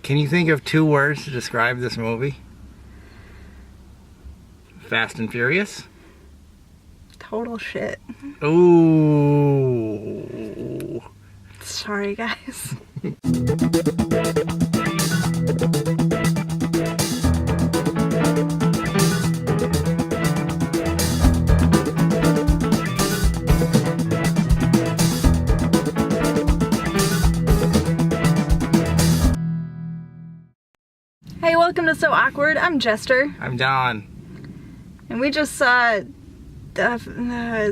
Can you think of 2 words to describe this movie? Fast and Furious? Total shit. Ooh. Sorry, guys. Hey, welcome to So Awkward. I'm Jester. I'm Don. And we just saw Fast and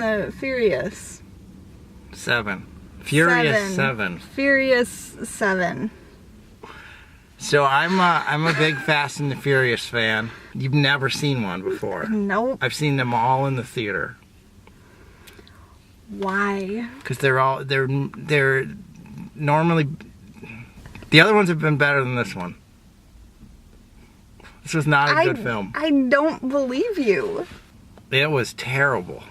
the Furious. 7. Furious 7. Furious 7. So I'm a big Fast and the Furious fan. You've never seen one before. Nope. I've seen them all in the theater. Why? Because they're normally, the other ones have been better than this one. This was not a good film. I don't believe you. It was terrible.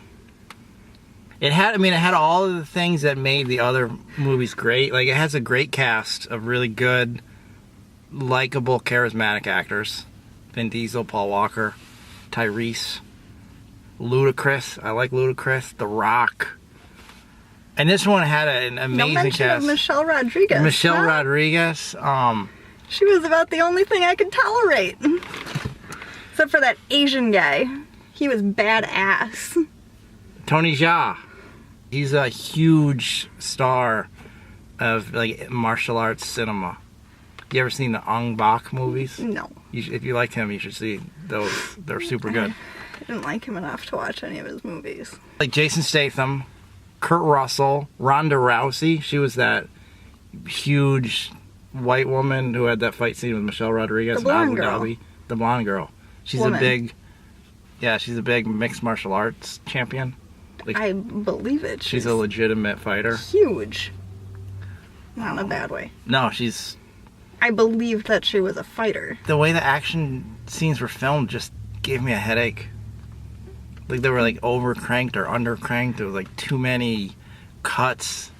It had all of the things that made the other movies great. Like, it has a great cast of really good, likable, charismatic actors. Vin Diesel, Paul Walker, Tyrese, Ludacris. I like Ludacris. The Rock. And this one had an amazing cast. Of Michelle Rodriguez. Michelle Rodriguez. She was about the only thing I could tolerate. Except for that Asian guy. He was badass. Tony Jaa. He's a huge star of like martial arts cinema. You ever seen the Ong Bak movies? No. If you like him, you should see those. They're super good. I didn't like him enough to watch any of his movies. Like Jason Statham, Kurt Russell, Ronda Rousey. She was that huge white woman who had that fight scene with Michelle Rodriguez in Abu Dhabi. The blonde girl. She's a big mixed martial arts champion. Like, I believe it. She's a legitimate fighter. Huge. Not in a bad way. No, I believed that she was a fighter. The way the action scenes were filmed just gave me a headache. Like, they were like over-cranked or under-cranked. There was like too many cuts.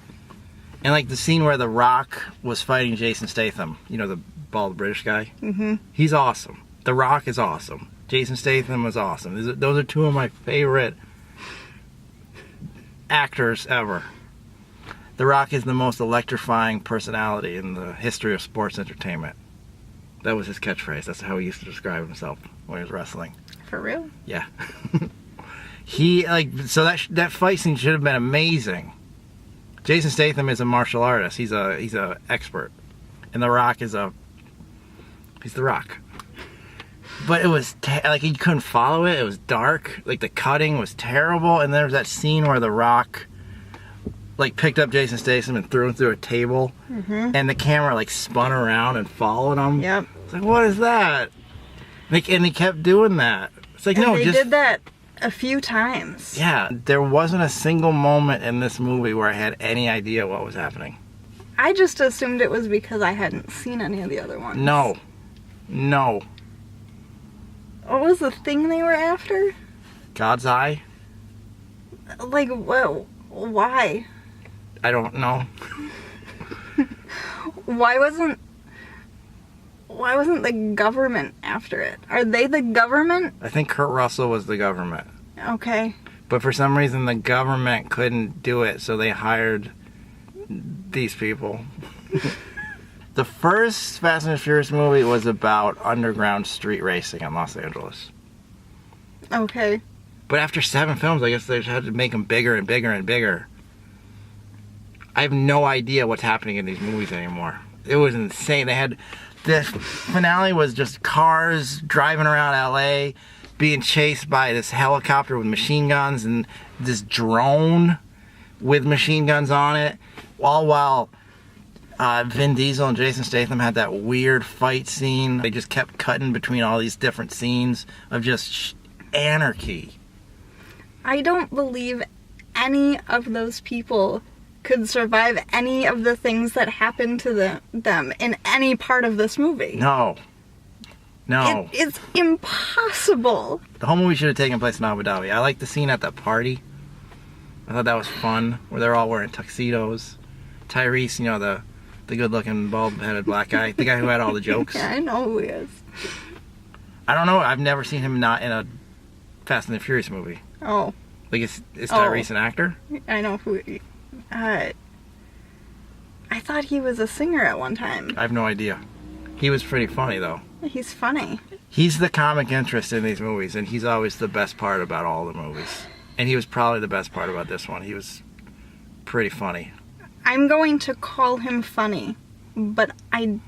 And like the scene where The Rock was fighting Jason Statham, you know, the bald British guy? Mm-hmm. He's awesome. The Rock is awesome. Jason Statham was awesome. Those are 2 of my favorite actors ever. The Rock is the most electrifying personality in the history of sports entertainment. That was his catchphrase. That's how he used to describe himself when he was wrestling. For real? Yeah. That fight scene should have been amazing. Jason Statham is a martial artist. He's a expert. And The Rock he's The Rock. But it was, like, you couldn't follow it. It was dark. Like, the cutting was terrible. And there was that scene where The Rock, like, picked up Jason Statham and threw him through a table. Mm-hmm. And the camera, like, spun around and followed him. Yep. It's like, what is that? Like, and he kept doing that. It's like, they did that a few times. Yeah. There wasn't a single moment in this movie where I had any idea what was happening. I just assumed it was because I hadn't seen any of the other ones. No. What was the thing they were after? God's Eye? Like, well, why? I don't know. Why wasn't the government after it? Are they the government? I think Kurt Russell was the government. Okay. But for some reason the government couldn't do it, so they hired these people. The first Fast and Furious movie was about underground street racing in Los Angeles. Okay. But after 7 films, I guess they had to make them bigger and bigger and bigger. I have no idea what's happening in these movies anymore. It was insane. The finale was just cars driving around LA, being chased by this helicopter with machine guns and this drone with machine guns on it, all while Vin Diesel and Jason Statham had that weird fight scene. They just kept cutting between all these different scenes of just anarchy. I don't believe any of those people could survive any of the things that happened to them in any part of this movie. No. It's impossible. The whole movie should have taken place in Abu Dhabi. I like the scene at that party. I thought that was fun, where they're all wearing tuxedos. Tyrese, you know, the The good-looking, bald-headed black guy. The guy who had all the jokes. Yeah, I know who he is. I don't know. I've never seen him not in a Fast and the Furious movie. Oh. Like, is Tyrese an actor? I know who he... I thought he was a singer at one time. I have no idea. He was pretty funny, though. He's funny. He's the comic interest in these movies, and he's always the best part about all the movies. And he was probably the best part about this one. He was pretty funny. I'm going to call him funny, but I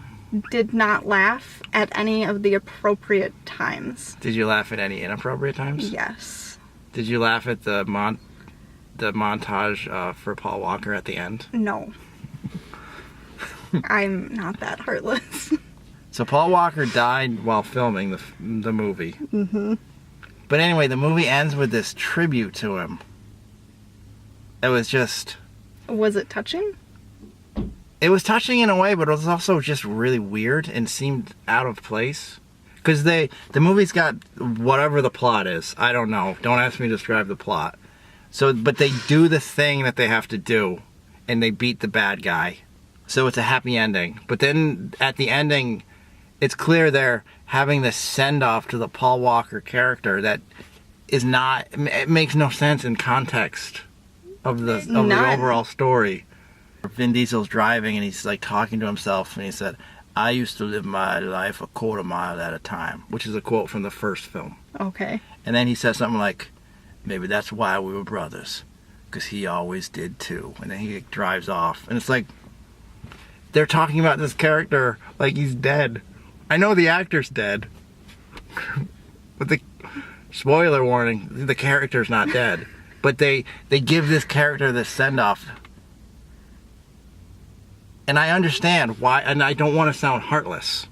did not laugh at any of the appropriate times. Did you laugh at any inappropriate times? Yes. Did you laugh at the montage for Paul Walker at the end? No. I'm not that heartless. So Paul Walker died while filming the movie. Mm-hmm. But anyway, the movie ends with this tribute to him. It was just... Was it touching? It was touching in a way, but it was also just really weird and seemed out of place. Because the movie's got whatever the plot is. I don't know. Don't ask me to describe the plot. But they do the thing that they have to do, and they beat the bad guy. So it's a happy ending. But then at the ending, it's clear they're having this send-off to the Paul Walker character that is not... It makes no sense in context of the overall story. Vin Diesel's driving and he's like talking to himself and he said, "I used to live my life a quarter mile at a time," which is a quote from the first film. Okay. And then he says something like, "Maybe that's why we were brothers, because he always did too." And then he drives off. And it's like, they're talking about this character like he's dead. I know the actor's dead. But the spoiler warning, the character's not dead. But they give this character this send-off. And I understand why, and I don't want to sound heartless,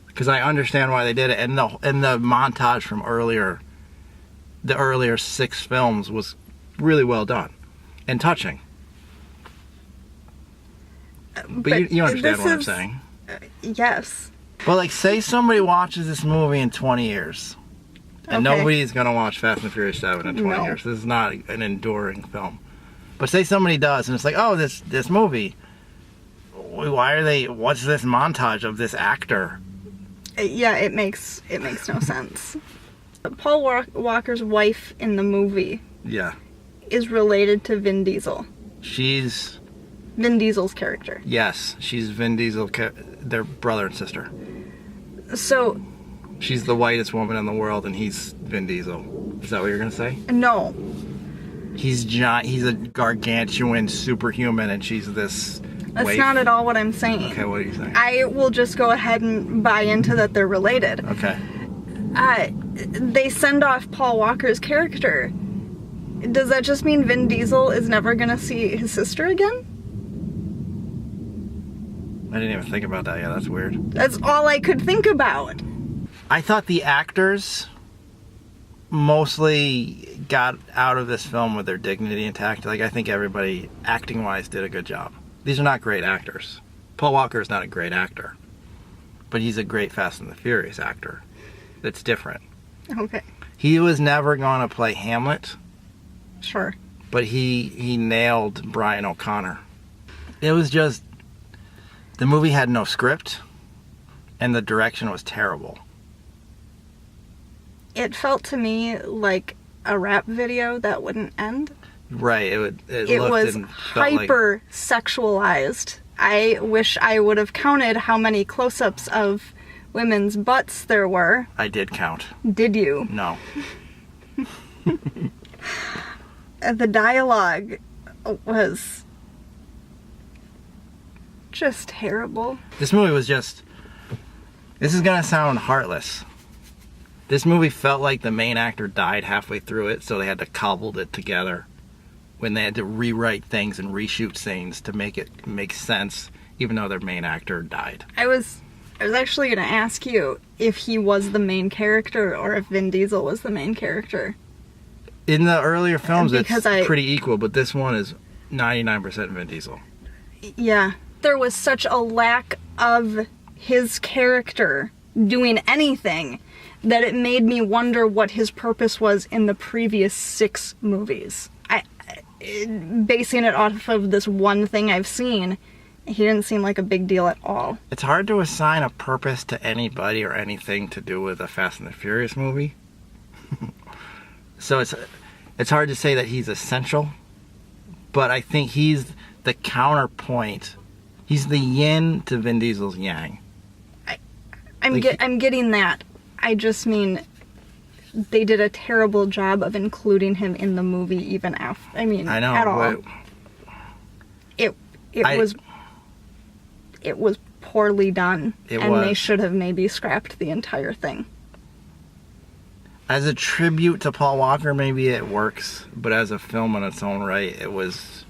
because I understand why they did it. And the montage from the earlier 6 films was really well done and touching. But you understand what I'm saying. Yes. But like, say somebody watches this movie in 20 years, and Okay. nobody's gonna watch Fast and Furious 7 in 20 No. years. This is not an enduring film. But say somebody does, and it's like, oh, this movie. What's this montage of this actor? Yeah, it makes no sense. Paul Walker's wife in the movie Yeah. is related to Vin Diesel. She's... Vin Diesel's character. Yes, she's Vin Diesel. They're brother and sister. So... She's the whitest woman in the world, and he's Vin Diesel. Is that what you're gonna say? No. He's giant. He's a gargantuan superhuman, and she's this... That's waif. not at all what I'm saying. Okay, what are you saying? I will just go ahead and buy into that they're related. Okay. They send off Paul Walker's character. Does that just mean Vin Diesel is never gonna see his sister again? I didn't even think about that. Yeah, that's weird. That's all I could think about. I thought the actors mostly got out of this film with their dignity intact. Like, I think everybody, acting-wise, did a good job. These are not great actors. Paul Walker is not a great actor. But he's a great Fast and the Furious actor. That's different. Okay. He was never going to play Hamlet, Sure. but he nailed Brian O'Connor. It was just... The movie had no script, and the direction was terrible. It felt to me like a rap video that wouldn't end. Right, It was hyper sexualized. I wish I would have counted how many close-ups of women's butts there were. I did count. Did you? No. The dialogue was just terrible. This movie was just... This is gonna sound heartless. This movie felt like the main actor died halfway through it, so they had to cobble it together. When they had to rewrite things and reshoot scenes to make it make sense, even though their main actor died. I was actually going to ask you if he was the main character or if Vin Diesel was the main character. In the earlier films, Because it's pretty equal, but this one is 99% Vin Diesel. Yeah. There was such a lack of his character doing anything that it made me wonder what his purpose was in the previous 6 movies. Basing it off of this one thing I've seen, He didn't seem like a big deal at all. It's hard to assign a purpose to anybody or anything to do with a Fast and the Furious movie. So it's hard to say that he's essential, but I think he's the counterpoint. He's the yin to Vin Diesel's yang. I'm getting that. I just mean they did a terrible job of including him in the movie even after. I mean, I know, at all. It was poorly done, they should have maybe scrapped the entire thing. As a tribute to Paul Walker, maybe it works, but as a film in its own right, it was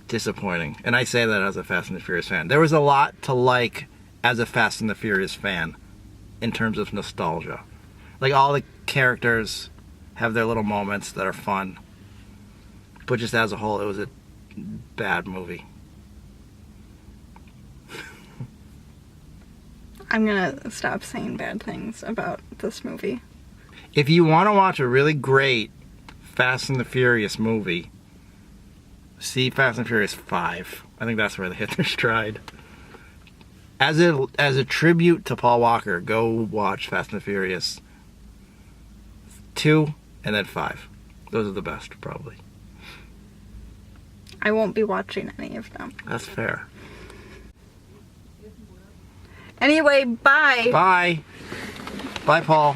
disappointing. And I say that as a Fast and the Furious fan. There was a lot to like as a Fast and the Furious fan in terms of nostalgia. Like, all the characters have their little moments that are fun, but just as a whole, it was a bad movie. I'm gonna stop saying bad things about this movie. If you want to watch a really great Fast and the Furious movie, see Fast and Furious 5. I think that's where they hit their stride. As a tribute to Paul Walker, go watch Fast and the Furious 2 and then 5. Those are the best, probably. I won't be watching any of them. That's fair. Anyway, bye. Bye. Bye, Paul.